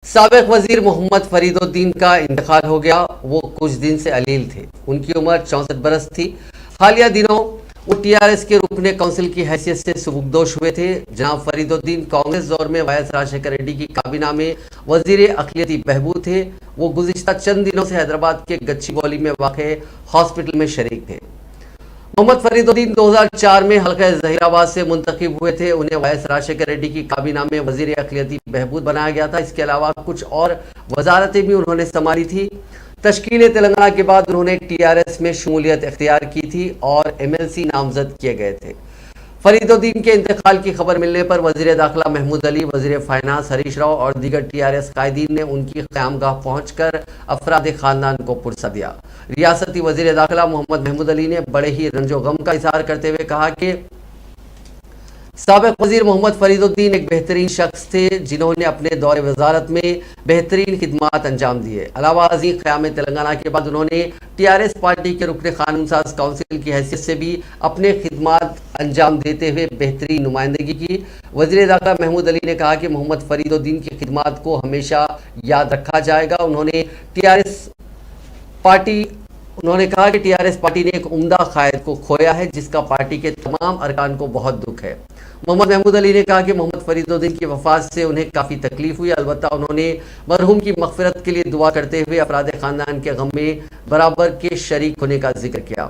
سابق وزیر محمد فریدالدین کا انتقال ہو گیا۔ وہ کچھ دن سے علیل تھے۔ ان کی عمر 64 برس تھی۔ حالیہ دنوں وہ ٹی آر ایس کے رکن کونسل کی حیثیت سے سبکدوش ہوئے تھے۔ جناب فریدالدین کانگریس دور میں وائس راجشیکھر ریڈی کی کابینہ میں وزیر اقلیتی بہبود تھے۔ وہ گزشتہ چند دنوں سے حیدرآباد کے گچی باؤلی میں واقع ہاسپٹل میں شریک تھے۔ محمد فریدالدین 2004 میں حلقہ ظہیر آباد سے منتخب ہوئے تھے۔ انہیں وائس راجشیکھر ریڈی کی کابینہ میں وزیر اقلیتی بہبود بنایا گیا تھا۔ اس کے علاوہ کچھ اور وزارتیں بھی انہوں نے سنبھالی تھی۔ تشکیل تلنگانہ کے بعد انہوں نے ٹی آر ایس میں شمولیت اختیار کی تھی اور ایم ایل سی نامزد کیے گئے تھے۔ فریدالدین کے انتقال کی خبر ملنے پر وزیر داخلہ محمود علی، وزیر فائنانس ہریش راؤ اور دیگر ٹی آر ایس قائدین نے ان کی قیامگاہ پہنچ کر افراد خاندان کو پرسہ دیا۔ ریاستی وزیر داخلہ محمد محمود علی نے بڑے ہی رنج و غم کا اظہار کرتے ہوئے کہا کہ سابق وزیر محمد فریدالدین ایک بہترین شخص تھے جنہوں نے اپنے دور وزارت میں بہترین خدمات انجام دیے۔ علاوہ ازیں قیام تلنگانہ کے بعد انہوں نے ٹی آر ایس پارٹی کے رکن قانون ساز کونسل کی حیثیت سے بھی اپنے خدمات انجام دیتے ہوئے بہترین نمائندگی کی۔ وزیر داخلہ محمود علی نے کہا کہ محمد فریدالدین کی خدمات کو ہمیشہ یاد رکھا جائے گا۔ انہوں نے کہا کہ ٹی آر ایس پارٹی نے ایک عمدہ قائد کو کھویا ہے جس کا پارٹی کے تمام ارکان کو بہت دکھ ہے۔ محمد محمود علی نے کہا کہ محمد فریدالدین کی وفات سے انہیں کافی تکلیف ہوئی، البتہ انہوں نے مرحوم کی مغفرت کے لیے دعا کرتے ہوئے افراد خاندان کے غم میں برابر کے شریک ہونے کا ذکر کیا۔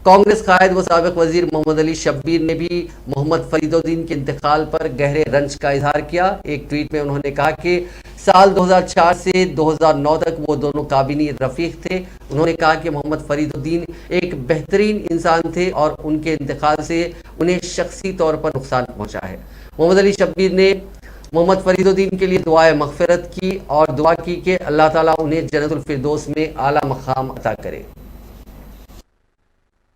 کانگریس قائد و سابق وزیر محمد علی شبیر نے بھی محمد فریدالدین کے انتقال پر گہرے رنج کا اظہار کیا۔ ایک ٹویٹ میں انہوں نے کہا کہ سال 2004 سے 2009 تک وہ دونوں کابینی رفیق تھے۔ انہوں نے کہا کہ محمد فریدالدین ایک بہترین انسان تھے اور ان کے انتقال سے انہیں شخصی طور پر نقصان پہنچا ہے۔ محمد علی شبیر نے محمد فریدالدین کے لیے دعائے مغفرت کی اور دعا کی کہ اللہ تعالیٰ انہیں جنت الفردوس میں اعلیٰ مقام عطا کرے۔